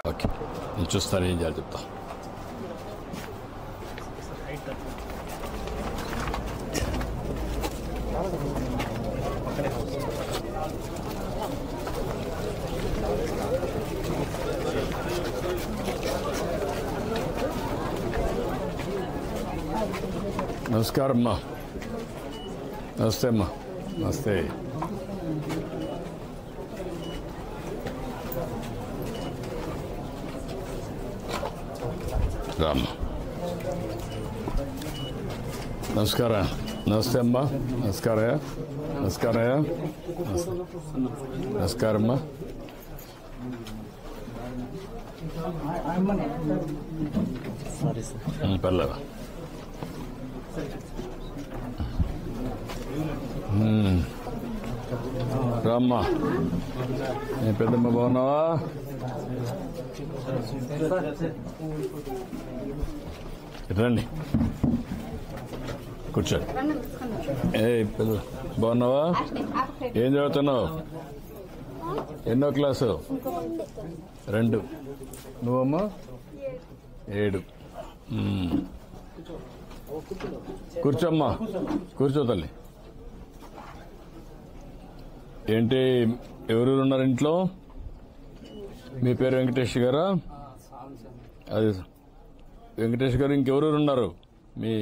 Okay, నేను చూస్తాను ఏం చేయాలి చెప్తా. నమస్కారం అమ్మా. నమస్తే అమ్మా. నమస్తే. రామ్మా. నమస్కారం. నమస్తే అమ్మా. నమస్కారయ్య. నమస్కారయ్య. నమస్కారమ్మా. పర్లేదా? రామ్మా. నేను పెద్దమ్మ, బాగున్నావా? రండి, కూర్చోండి. పెద్ద బాగున్నావా? ఏం చదువుతున్నావు? ఎన్నో క్లాసు? 2. నువ్వమ్మా? 7. కూర్చోమ్మా, కూర్చో తల్లి. ఏంటి, ఎవరెవరు ఉన్నారు ఇంట్లో? మీ పేరు వెంకటేష్ గారా? అది వెంకటేష్ గారు. ఇంకెవరెవరు ఉన్నారు? మీ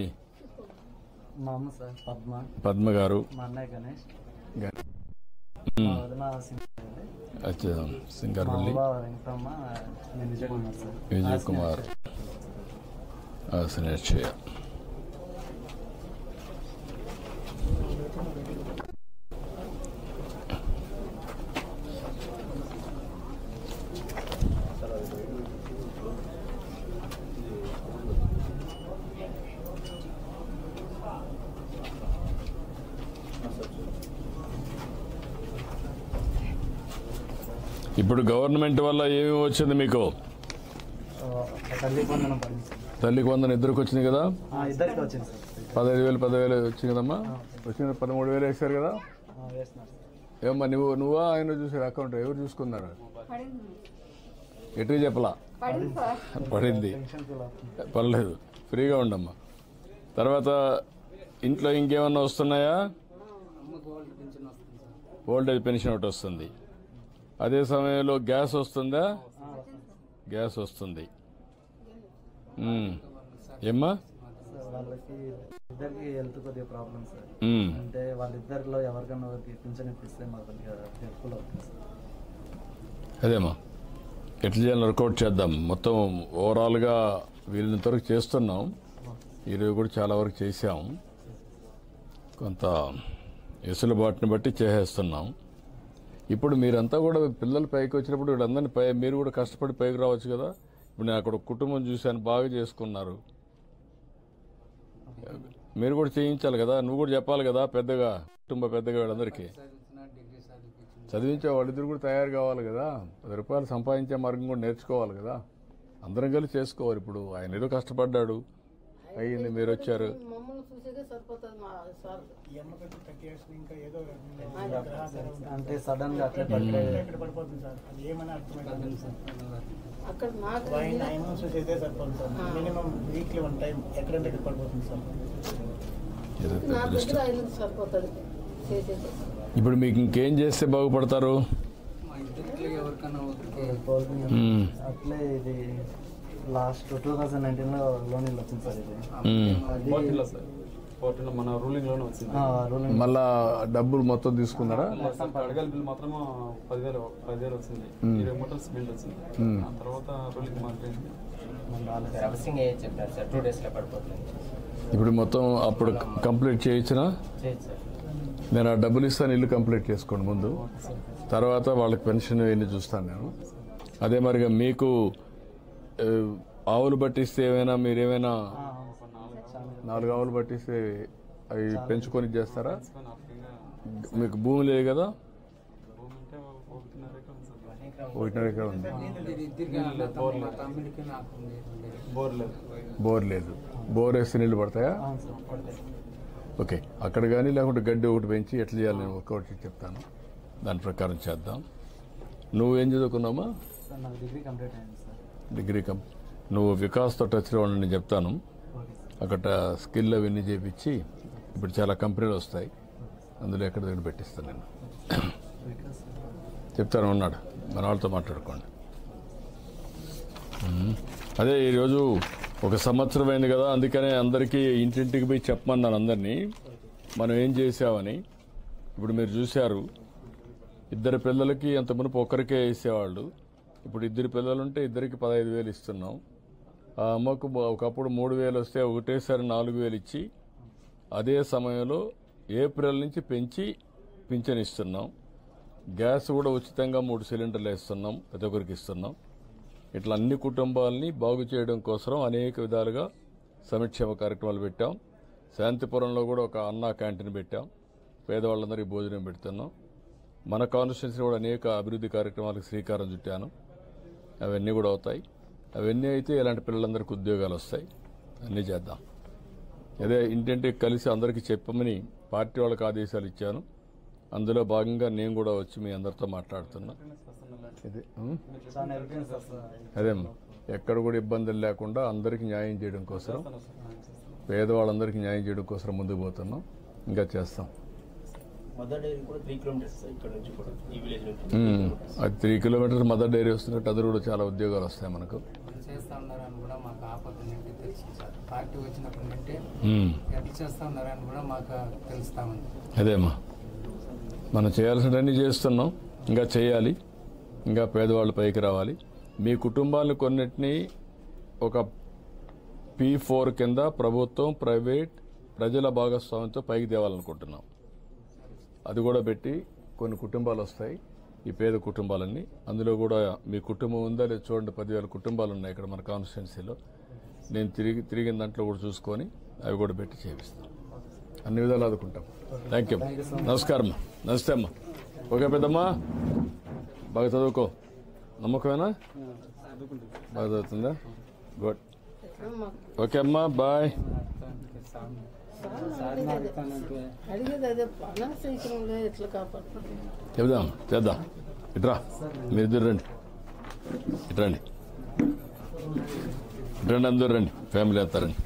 పద్మ గారు, సింగారపల్లి, విజయ్ కుమార్, స్నేహ. ఇప్పుడు గవర్నమెంట్ వల్ల ఏమి వచ్చింది మీకు? తల్లికి వందనం ఇద్దరికి వచ్చింది కదా? 15,000 వచ్చింది కదమ్మా? వచ్చింది. 13,000 వేశారు కదా? ఏమమ్మా, నువ్వా ఆయన చూసారు? అకౌంట్ ఎవరు చూసుకున్నారు? ఎటు చెప్పలా? పడింది. పర్లేదు, ఫ్రీగా ఉండమ్మా. తర్వాత ఇంట్లో ఇంకేమన్నా వస్తున్నాయా? ఓల్డేజ్ పెన్షన్ ఒకటి వస్తుంది. అదే సమయంలో గ్యాస్ వస్తుందా? గ్యాస్ వస్తుంది. ఏమ్మా? వాళ్ళకి ఇద్దరికి హెల్త్ కొద్దిగా ప్రాబ్లమ్ సార్. అంటే వాళ్ళిద్దరిలో ఎవరికన్నా పింఛన్ ఇప్పిస్తే మాకు కొద్దిగా హెల్ప్ఫుల్ అవుతుంది సార్. అదేమ్మా, ఎట్లా చేయాలని వర్కౌట్ చేద్దాం. మొత్తం ఓవరాల్గా వీళ్ళంత వరకు చేస్తున్నాం. ఈరోజు కూడా చాలా వరకు చేసాం. కొంత వెసులుబాటుని బట్టి చేసేస్తున్నాం. ఇప్పుడు మీరంతా కూడా పిల్లలు పైకి వచ్చినప్పుడు వీళ్ళందరినీ మీరు కూడా కష్టపడి పైకి రావచ్చు కదా. ఇప్పుడు నేను అక్కడ కుటుంబం చూశాను, బాగా చేసుకున్నారు. మీరు కూడా చేయించాలి కదా, నువ్వు కూడా చెప్పాలి కదా పెద్దగా, కుటుంబ పెద్దగా వీళ్ళందరికీ చదివించే వాళ్ళిద్దరు కూడా తయారు కావాలి కదా. 10 రూపాయలు సంపాదించే మార్గం కూడా నేర్చుకోవాలి కదా. అందరం కలిసి చేసుకోవాలి. ఇప్పుడు ఆయన ఏదో కష్టపడ్డాడు, అయ్యింది, మీరు వచ్చారు. అంటే సడన్ గా ఇప్పుడు మీకు ఇంకేం చేస్తే బాగుపడతారు? అట్లే ఇది లాస్ట్ 2019 లోన్ వచ్చింది సార్. ఇది మన రూలింగ్ లోనే వచ్చింది. మళ్ళా డబ్బులు మొత్తం తీసుకున్నారా? అడగల బిల్ మాత్రం 10,000 వచ్చింది. 20 మూటలు సిమెంట్ వచ్చింది. ఆ తర్వాత రూలింగ్ మారిపోయింది. ఇప్పుడు మొత్తం అప్పుడు కంప్లీట్ చేయించినా నేను ఆ డబ్బులు ఇస్తాను, ఇల్లు కంప్లీట్ చేసుకోండి ముందు. తర్వాత వాళ్ళకి పెన్షన్ ఇవన్నీ చూస్తాను నేను. అదే మరిగా మీకు ఆవులు పట్టిస్తే ఏమైనా మీరేమైనా 4 ఆవులు పట్టిస్తే అవి పెంచుకొని చేస్తారా? మీకు భూమి లేదు కదా? 1.5 ఎకరం ఉంది. బోర్ లేదు. బోర్ వేస్తే నీళ్లు పడతాయా? ఓకే, అక్కడ కానీ లేకుంటే గడ్డి ఒకటి పెంచి ఎట్లా చేయాలని వర్కౌట్ చెప్తాను. దాని ప్రకారం చేద్దాం. నువ్వేం చదువుకున్నావా? సార్ నాకు డిగ్రీ కంప్లీట్ అయింది సార్. డిగ్రీ నువ్వు వికాస్తో టచ్లో ఉండి చెప్తాను. Okay sir. అక్కడ స్కిల్ అవన్నీ చేపించి ఇప్పుడు చాలా కంపెనీలు వస్తాయి, అందులో ఎక్కడ దగ్గర పెట్టిస్తాను నేను. వికాస్ సార్. చెప్తాను, ఉన్నాడు, మన వాళ్ళతో మాట్లాడుకోండి. అదే ఈరోజు ఒక సంవత్సరం అయింది కదా, అందుకనే అందరికీ ఇంటింటికి పోయి చెప్పమన్నాను అందరినీ మనం ఏం చేసామని. ఇప్పుడు మీరు చూశారు, 2 పిల్లలకి అంత మునుపు ఒక్కరికే వేసేవాళ్ళు, ఇప్పుడు 2 పిల్లలుంటే 2కి 15,000 ఇస్తున్నాం. ఆ అమ్మకు ఒకప్పుడు 3,000 వస్తే ఒకటేసారి 4,000 ఇచ్చి అదే సమయంలో ఏప్రిల్ నుంచి పెంచి పింఛన్ ఇస్తున్నాం. గ్యాస్ కూడా ఉచితంగా 3 సిలిండర్లు వేస్తున్నాం, ప్రతి ఒక్కరికి ఇస్తున్నాం. ఇట్లా అన్ని కుటుంబాలని బాగు చేయడం కోసం అనేక విధాలుగా సంక్షేమ కార్యక్రమాలు పెట్టాం. శాంతిపురంలో కూడా ఒక అన్నా క్యాంటీన్ పెట్టాం, పేదవాళ్ళందరికీ భోజనం పెడుతున్నాం. మన కాన్స్టిట్యున్సీ కూడా అనేక అభివృద్ధి కార్యక్రమాలకు శ్రీకారం చుట్టాను, అవన్నీ కూడా అవుతాయి. అవన్నీ అయితే ఇలాంటి పిల్లలందరికీ ఉద్యోగాలు వస్తాయి, అన్నీ చేద్దాం. అదే ఇంటింటికి కలిసి అందరికీ చెప్పమని పార్టీ వాళ్ళకి ఆదేశాలు ఇచ్చాను. అందులో భాగంగా నేను కూడా వచ్చి మీ అందరితో మాట్లాడుతున్నా. ఇది చాలా హెల్ప్ చేస్తారు సార్. అదే ఎక్కడ కూడా ఇబ్బందులు లేకుండా అందరికీ న్యాయం చేయడం కోసం, పేదవాళ్ళందరికీ న్యాయం చేయడం కోసం ముందుకు పోతున్నాం, ఇంకా చేస్తాం. అది 3 కిలోమీటర్స్ మదర్ డైరీ వస్తున్నట్టు అది కూడా చాలా ఉద్యోగాలు వస్తాయి మనకు. చేస్తా ఉన్నారని కూడా మాకు ఆపద నుండి తెలుసు సార్. పార్టీ వచ్చినప్పటి నుండి ఎట్లా చేస్తా ఉన్నారని కూడా మాకు తెలుస్తా ఉంది. అదేమ్మా, మనం చేయాల్సినవన్నీ చేస్తున్నాం, ఇంకా చేయాలి, ఇంకా పేదవాళ్ళు పైకి రావాలి. మీ కుటుంబాలను కొన్నిటిని ఒక P4 కింద ప్రభుత్వం, ప్రైవేట్, ప్రజల భాగస్వామ్యంతో పైకి తేవాలనుకుంటున్నాం. అది కూడా పెట్టి కొన్ని కుటుంబాలు వస్తాయి, ఈ పేద కుటుంబాలన్నీ. అందులో కూడా మీ కుటుంబం ఉందా లేదు చూడండి, 10,000 కుటుంబాలు ఉన్నాయి ఇక్కడ మన కాన్స్టిట్యున్సీలో. నేను తిరిగిన దాంట్లో కూడా చూసుకొని అవి కూడా పెట్టి చేపిస్తాం, అన్ని విధాలు ఆదుకుంటాం. Thank you. నమస్కారం. నమస్తే అమ్మా. ఓకే పెద్దమ్మా, బాగా చదువుకో. నమ్మకమేనా? బాగా చదువుతుందా? గుడ్. ఓకే అమ్మా, బాయ్. అడిగేది అదే అనాశయంలో ఎట్లా కాపాడుతుంది. చెప్దాం, చేద్దాం. ఇట్రా, మీరిద్దరు రండి, ఇట్రండి, రండి, అందరూ రండి, ఫ్యామిలీ అంతా రండి.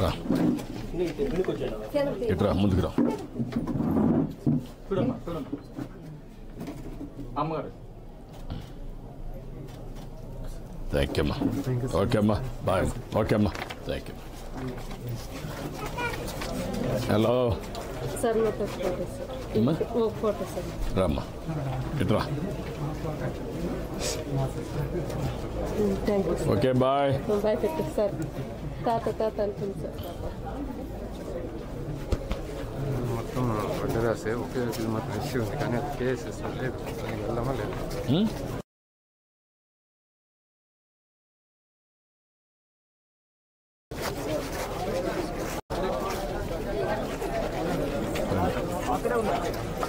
రా, ఇట్రా, ముందుకు రా. అమ్మగారు థ్యాంక్ యూ అమ్మా. ఓకే అమ్మా, బాయ్ అమ్మా. ఓకే అమ్మా, థ్యాంక్ యూ. హలో సార్ నాకు ఒక ఫోటో సార్. అమ్మా, ఒక ఫోటో సార్. రామ్మా, ఇట్రా. Thank you sir. Okay, bye. Bye పెట్టు సార్. తాత అనుకుంది సార్. మొత్తం వడ్డీ రాసే ఒకే మాత్రం ఇష్యూ ఉంది, కానీ అది కేసు లేదు. వెళ్దామా లేదు?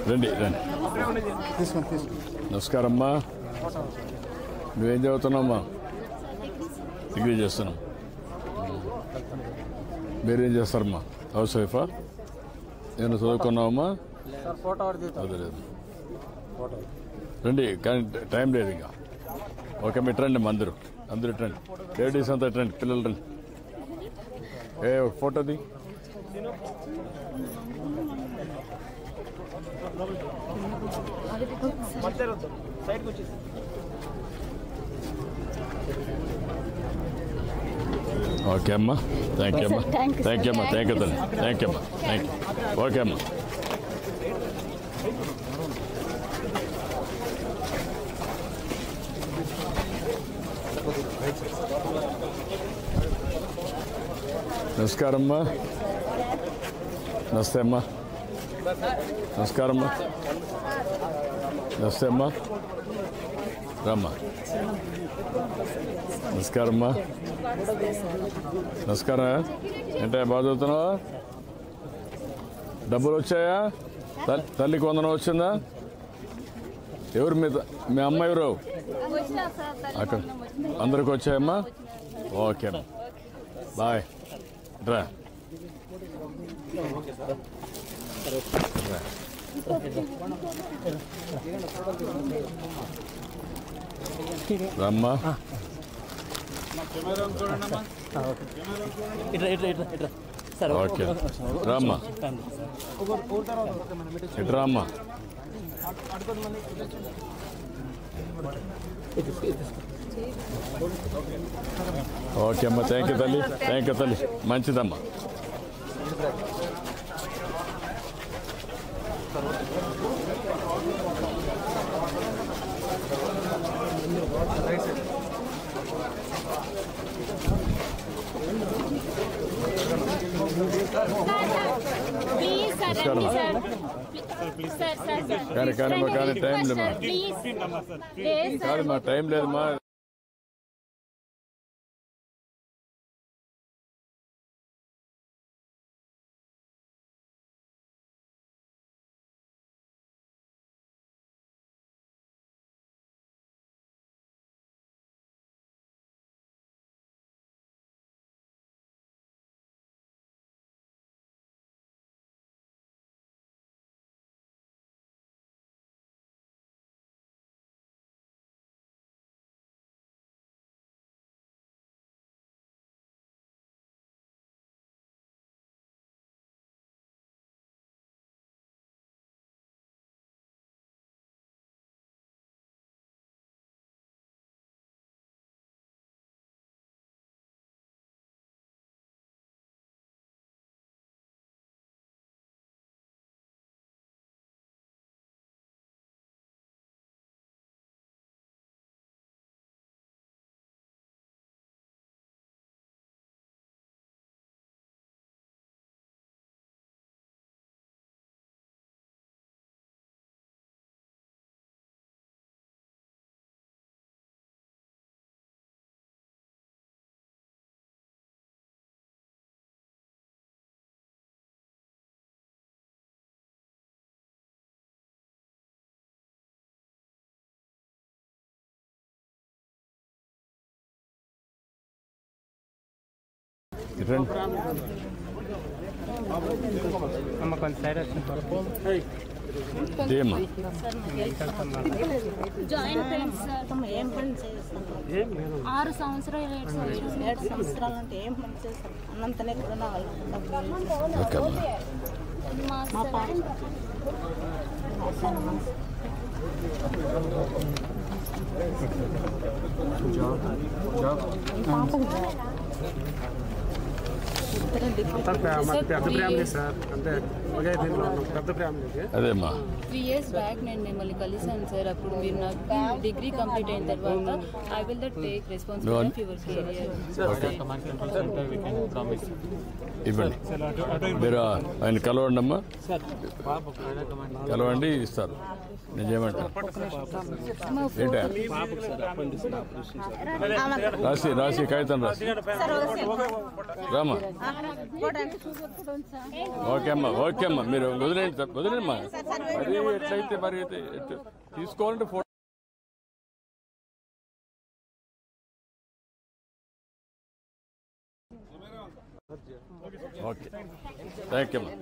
రండి రండి. నమస్కారం అమ్మా. నువ్వేం చదువుతున్నావమ్మా? డిగ్రీ చేస్తున్నాం. మీరేం చేస్తారమ్మా? హౌస్ వైఫా? నేను చదువుకున్నావమ్మా? అదే లేదు. రండి, కానీ టైం లేదు ఇంకా. ఓకే, మీరు రండి, అందరూ రండి, లేడీస్ అంతా రండి, పిల్లలు రండి. ఒక ఫోటోది. ఓకే అమ్మా, థ్యాంక్ యూ అమ్మా. థ్యాంక్ యూ అమ్మా, థ్యాంక్ యూ తల్లి, థ్యాంక్ యూ అమ్మా, థ్యాంక్ యూ. ఓకే అమ్మా. నమస్కారం అమ్మా. నమస్తే అమ్మా. నమస్కారం అమ్మా. నమస్తే అమ్మా. రామ్మా. నమస్కారం అమ్మా. నమస్కారం. ఏంటో బాగా చదువుతున్నావా? డబ్బులు వచ్చాయా? తల్లికి వందనం వచ్చిందా? ఎవరు మీ అమ్మ ఎవరు? అక్కడ అందరికి వచ్చాయమ్మా? ఓకే అమ్మా, బాయ్. రా, రామ్మా. ఓకే రామ్మా, ఇటు రామ్మా. ఓకే అమ్మా, థ్యాంక్ యూ తల్లి, థ్యాంక్ యూ తల్లి, మంచిదమ్మా. కానీ టైం లేదమ్మా, కాదమ్మా, టైం లేదమ్మా. జాయింట్ పెయిన్స్ ఏం పని చేస్తాం? 6 సంవత్సరాలు 7 సంవత్సరాలు అంటే ఏం పని చేస్తాం? అన్నంతనే కూడా నా వాళ్ళు మా పాప అదేమ్మా. 3 years బ్యాక్ నేను మిమ్మల్ని కలిసాను సార్. అప్పుడు మీరు నాకు డిగ్రీ కంప్లీట్ అయిన తర్వాత I will take responsibility of your career. ఇవ్వండి, మీరు ఆయన కలవండి అమ్మా, కలవండి, ఇస్తారు. నేను చేయమంటాను. ఏంటా రాసి కాగితం రాసి రామా. ఓకే అమ్మా, మీరు వదిలేమ్మా. మరి ఎట్లయితే మరి అయితే తీసుకోవాలంటే ఫోటో. ఓకే, థ్యాంక్ యూ అమ్మా.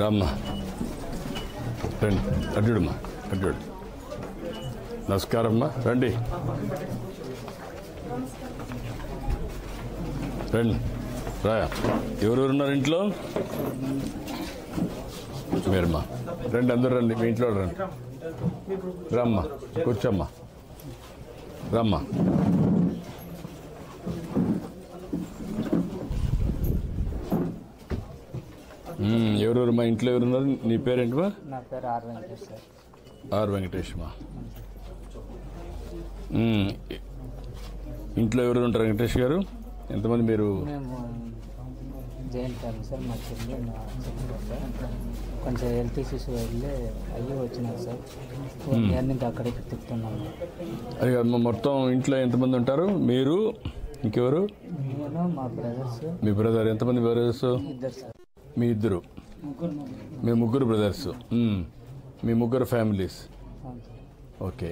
రామ్మా, రండి, అడ్డుడమ్మా, అడ్డుడు. నమస్కారం అమ్మా, రండి రండి. రాయా, ఎవరెవరున్నారు ఇంట్లో? మీరమ్మా రండి, అందరూ రండి, మీ ఇంట్లో రండి. రమ్మా, కూర్చోమ్మా, రమ్మా. ఎవరెవరు మా ఇంట్లో ఎవరున్నారు? నీ పేరేంటివా? నా పేరు ఆర్ వెంకటేష్ సార్. ఆర్ వెంకటేష్మా. ఇంట్లో ఎవరు ఉంటారు వెంకటేష్ గారు? ఎంతమంది మీరు? మేము జైన్ ఫ్యామిలీ సార్. మా చెల్లి సార్ కొంచెం హెల్త్ ఇష్యూస్ వెళ్ళి అయ్యి వచ్చినారు సార్. ఇంకా అక్కడికి తిప్పుతున్నాము. అది కాదు, మొత్తం ఇంట్లో ఎంతమంది ఉంటారు? మీరు, ఇంకెవరు? నేను మా బ్రదర్స్ మీ బ్రదర్. ఎంతమంది బ్రదర్స్? ఇద్దరు సార్. మీ ఇద్దరు, మీ ముగ్గురు బ్రదర్స్. మీ ముగ్గురు ఫ్యామిలీస్. అవును సార్. ఓకే.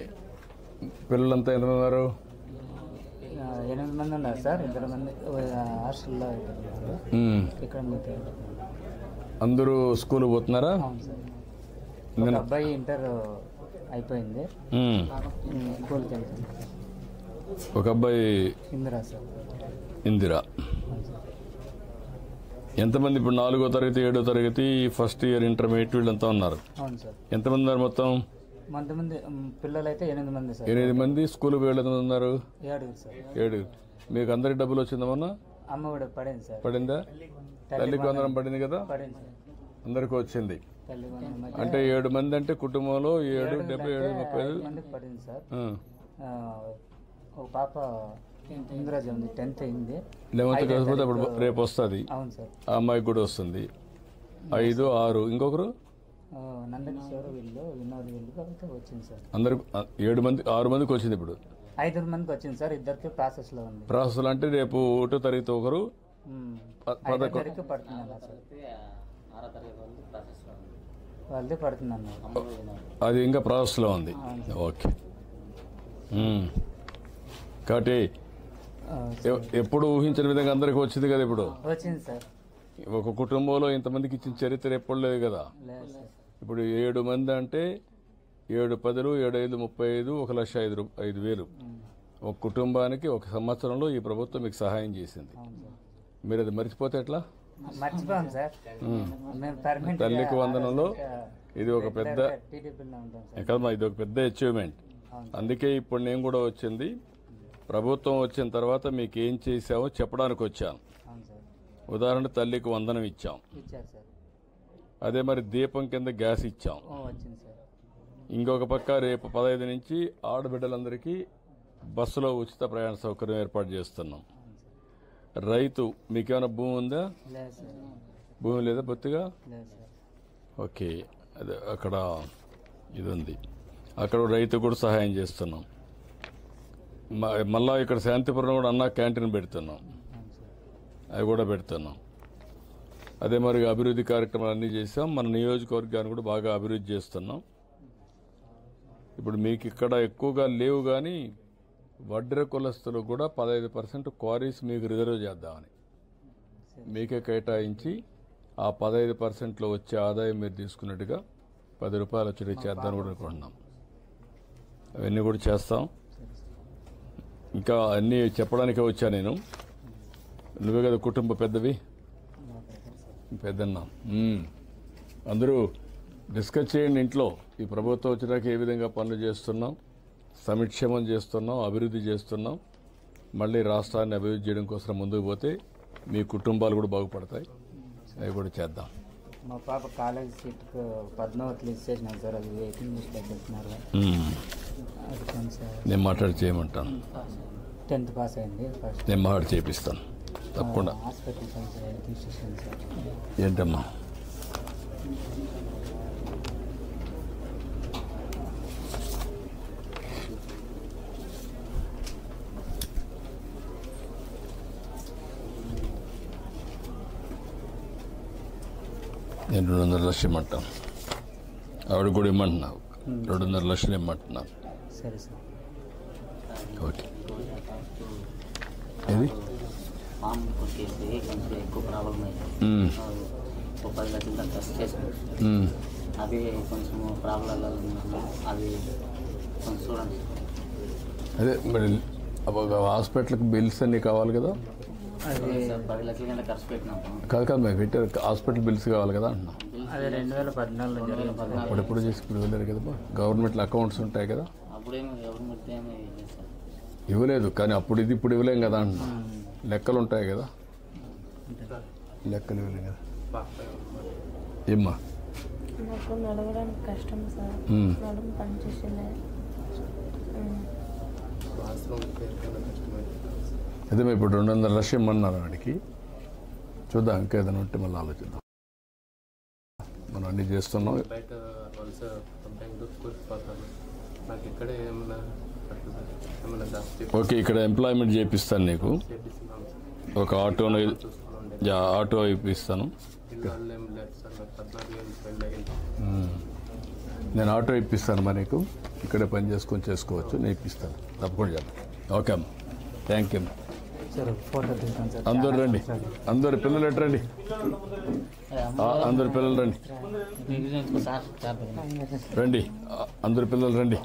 పిల్లలంతా ఎంతమంది ఉన్నారు? 8 మంది ఉన్నారు సార్. 2 మంది హాస్టల్లో ఉన్నారు. ఇక్కడ మీతో అందరూ స్కూల్ పోతున్నారా? అవును సార్. ఒక అబ్బాయి ఇంటర్ అయిపోయింది, స్కూల్కి వెళ్తుంది. ఒక అబ్బాయి ఇందిరా సార్. ఇందిరా. ఎంతమంది ఇప్పుడు 4వ తరగతి 7వ తరగతి ఫస్ట్ ఇయర్ ఇంటర్మీడియట్ వీళ్ళంతా ఉన్నారు? అవును సార్. ఎంతమంది ఉన్నారు మొత్తం? కొంతమంది పిల్లలు అయితే 8 మంది సార్. 8 మంది. స్కూల్కి వెళ్ళి ఎంతమంది ఉన్నారు? 7 సార్. 7. మీకు అందరికి డబ్బులు వచ్చిందమ్మా? అమ్మ కూడా పడింది సార్. పడిందా? తల్లికి వందనం పడింది కదా? పడింది సార్. అందరికి వచ్చింది. తల్లి వందనం అంటే 7 మంది అంటే కుటుంబంలో 7, 70, 7, 35 మందికి పడింది సార్. ఒక పాప ఇంద్రాజ ఉంది, 10th అయింది. 11th కాకపోతే అప్పుడు రేపు వస్తుంది. అవును సార్. ఆ అమ్మాయికి కూడా వస్తుంది. 5, 6. ఇంకొకరు నందకిషోర్ వీళ్ళు వినోద్ వీళ్ళు కాబట్టి వచ్చింది సార్. అందరికి 7 మంది 6 మందికి వచ్చింది. ఇప్పుడు 5 మందికి వచ్చింది సార్. ఇద్దరికి ప్రాసెస్లో ఉంది. ప్రాసెస్ అంటే రేపు 1వ తరగతి ఒకరు, 5వ తరగతి పడుతుంది అన్న సార్. వాళ్ళది పడుతుంది అన్నారు. అది ఇంకా ప్రాసెస్లో ఉంది. ఓకే. కాబట్టి ఎప్పుడు ఊహించిన విధంగా అందరికి వచ్చింది కదా? ఇప్పుడు వచ్చింది సార్. ఒక కుటుంబంలో ఇంతమందికి ఇచ్చిన చరిత్ర ఎప్పుడు లేదు కదా? లేదు సార్. ఇప్పుడు 7 మంది అంటే 7 10, 7 5 35, 1,05,000 ఒక కుటుంబానికి ఒక సంవత్సరంలో ఈ ప్రభుత్వం మీకు సహాయం చేసింది. మీరు అది మర్చిపోతే ఎట్లా? మర్చిపోయాం సార్. మేము పర్మనెంట్ తల్లికి వందనంలో ఇది ఒక పెద్ద టీడీపీలో ఉంటాం సార్. కదమ్మా, ఇది ఒక పెద్ద అచీవ్మెంట్. అందుకే ఇప్పుడు నేను కూడా వచ్చింది. ప్రభుత్వం వచ్చిన తర్వాత మీకు ఏం చేసామో చెప్పడానికి వచ్చాను. అవును సార్. ఉదాహరణ తల్లికి వందనం ఇచ్చాం. ఇచ్చారు సార్. అదే మరి దీపం కింద గ్యాస్ ఇచ్చాం. వచ్చింది సార్. ఇంకొక పక్క రేపు 15 నుంచి ఆడబిడ్డలందరికీ బస్సులో ఉచిత ప్రయాణ సౌకర్యం ఏర్పాటు చేస్తున్నాం. రైతు, మీకేమైనా భూమి ఉందా? లేదు సార్. భూమి లేదా? బొత్తిగా లేదు సార్. ఓకే. అదే అక్కడ ఇది ఉంది. అక్కడ రైతు కూడా సహాయం చేస్తున్నాం. మళ్ళా ఇక్కడ శాంతిపురం కూడా అన్న క్యాంటీన్ పెడుతున్నాం. అవి కూడా పెడుతున్నాం. అదే మరి అభివృద్ధి కార్యక్రమాలు అన్నీ చేసాం. మన నియోజకవర్గాన్ని కూడా బాగా అభివృద్ధి చేస్తున్నాం. ఇప్పుడు మీకు ఇక్కడ ఎక్కువగా లేవు, కానీ వడ్ర కులస్తులు కూడా 15% క్వారీస్ మీకు రిజర్వ్ చేద్దామని మీకే కేటాయించి ఆ 15%లో వచ్చే ఆదాయం మీరు తీసుకున్నట్టుగా 10 రూపాయలు వచ్చి చేద్దామని కూడా అనుకుంటున్నాం. అవన్నీ కూడా చేస్తాం. ఇంకా అన్నీ చెప్పడానికే వచ్చా నేను. నువ్వే కదా కుటుంబ పెద్దవి, పెద్దన్నా. అందరూ డిస్కస్ చేయండి ఇంట్లో. ఈ ప్రభుత్వం వచ్చినాక ఏ విధంగా పనులు చేస్తున్నాం, సంక్షేమం చేస్తున్నాం, అభివృద్ధి చేస్తున్నాం. మళ్ళీ రాష్ట్రాన్ని అభివృద్ధి చేయడం కోసం ముందుకు పోతే మీ కుటుంబాలు కూడా బాగుపడతాయి. అవి కూడా చేద్దాం. మా పాప కాలేజ్ సీట్కు పద్మావతిలో ఇచ్చేసినాం సార్. అది వెయిటింగ్ లిస్ట్ పెట్టిస్తున్నారు. అది కొంచెం నేను మాట్లాడి చేయమంటాను. 10th పాస్ అయింది ఫస్ట్. నేను మాట్లాడి చేపిస్తాను తప్పకుండా. హాస్పిటల్ కొంచెం తీసేసాను సార్. ఏంటమ్మా? నేను 2.5 లక్షలు ఇమ్మంటాను. ఆవిడ కూడా ఇమ్మంటున్నావు. 2.5 లక్షలు ఇమ్మంటున్నాను. సరే సార్. ఓకే. ఏది మామూలు కొట్టేసి కొంచెం ఎక్కువ ప్రాబ్లం అయింది. ఒక 10 లక్షలు దాకా టెస్ట్ చేసాను. అవి కొంచెం ప్రాబ్లం అవి కొంచెం చూడండి. అదే మరి హాస్పిటల్కి బిల్స్ అన్నీ కావాలి కదా? అది 10 లక్షల కింద ఖర్చు పెట్టినాము. కాదు మేము పెట్టారు హాస్పిటల్ బిల్స్ కావాలి కదా అంటున్నాం. అది 2014లో జరిగింది. అప్పుడెప్పుడు చేసి ఇప్పుడు వెళ్ళారు కదా. గవర్నమెంట్లో అకౌంట్స్ ఉంటాయి కదా. అప్పుడేమో గవర్నమెంట్ ఏమీ చేస్తారు ఇవ్వలేదు, కానీ అప్పుడు ఇది ఇప్పుడు ఇవ్వలేం కదా అంటున్నా. లెక్కలు ఉంటాయి కదా, లెక్కలు ఇవ్వలేం కదా. ఏమ్మా? నాకు నడవడానికి కష్టం సార్. నడుము పనిచేసింది. అదే ఇప్పుడు 2.5 లక్షలు ఇమ్మన్నారు వాడికి. చూద్దాం, ఇంకా ఏదైనా ఉంటే మళ్ళీ ఆలోచిద్దాం. మనం అన్నీ చేస్తున్నాం. బయట వలస కంపెనీ కూలిపోతాను. నాకు ఇక్కడే ఏమన్నా ఏమైనా జాస్తి ఓకే, ఇక్కడ ఎంప్లాయ్మెంట్ చేపిస్తాను నీకు. చేపిస్తున్నాం సార్. ఒక ఆటోను చూసుకోండి. ఆటో ఇప్పిస్తాను. పిల్లలు ఏం లేదు సార్, నాకు 14,000 పెళ్ళి అయింది. నేను ఆటో ఇప్పిస్తాను మా నీకు. ఇక్కడే పని చేసుకొని చేసుకోవచ్చు. నేను ఇప్పిస్తాను తప్పకుండా చెప్పండి. ఓకే అమ్మ, థ్యాంక్ యూ. సార్ ఫోటో తీస్తాను సార్. అందరు రండి, అందరు పిల్లలు ఎటు రండి, అందరు పిల్లలు రండి, రండి అందరు పిల్లలు రండి.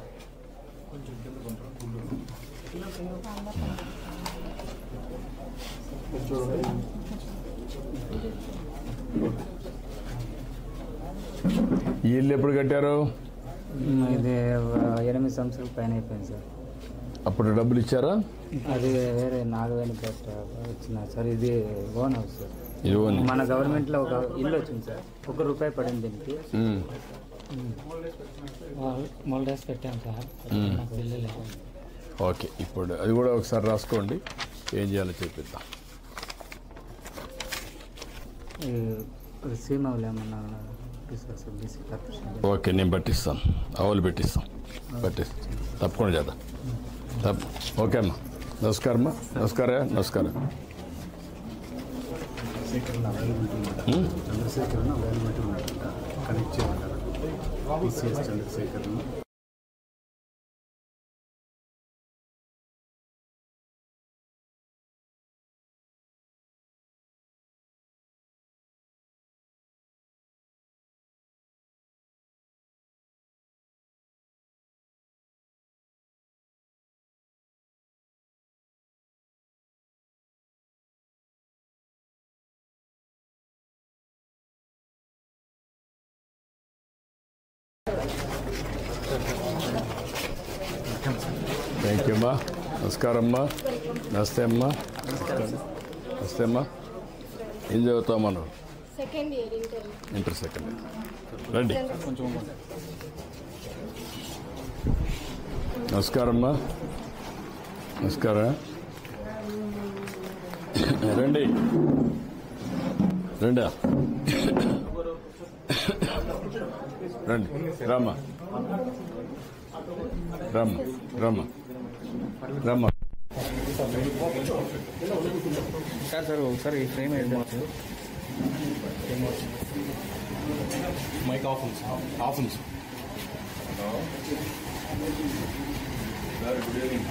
ఈ ఇల్లు ఎప్పుడు కట్టారు? ఇది 8 సంవత్సరాల పైన అయిపోయింది సార్. అప్పుడు డబ్బులు ఇచ్చారా? అది వేరే నాగవేణి పేట వచ్చిన సార్. ఇది ఓన్ హౌస్ సార్. ఇది ఓన్. మన గవర్నమెంట్లో ఒక ఇల్లు వచ్చింది సార్. ₹1 పడింది దీనికి. మోల్డేస్ పెట్టాం సార్. నాకు ఇల్లు లేదు. ఓకే, ఇప్పుడు అది కూడా ఒకసారి రాసుకోండి, ఏం చేయాలో చెప్పిద్దాం. సీమావులు ఏమన్నా ఇస్తారు సార్? BC corporation. ఓకే, నేను పట్టిస్తాను, ఆవులు పెట్టిస్తాను, తప్పకుండా చేద్దాం. ఓకే అమ్మా, నమస్కారం అమ్మా. నమస్కారం. చంద్రశేఖర్ అవైలబిలిటీ ఉన్నాడంట, కనెక్ట్ చేయమంటారు. టీసీఎస్ చంద్రశేఖర్. థ్యాంక్ యూ అమ్మా. నమస్కారం అమ్మా. నమస్తే అమ్మా. నమస్తే అమ్మా. ఏం చదువుతావు మనం? Second year inter second year. రండి. నమస్కారం అమ్మా. నమస్కారం. రండి రండి రండి. రామ్మా రామ్మా రామ్మా రామ్మా. సార్ ఒకసారి ఫ్రేమ్ అయిపోవచ్చు. మైక్ ఆఫ్ ఉంది సార్. ఆఫ్ ఉంది సార్. Good evening.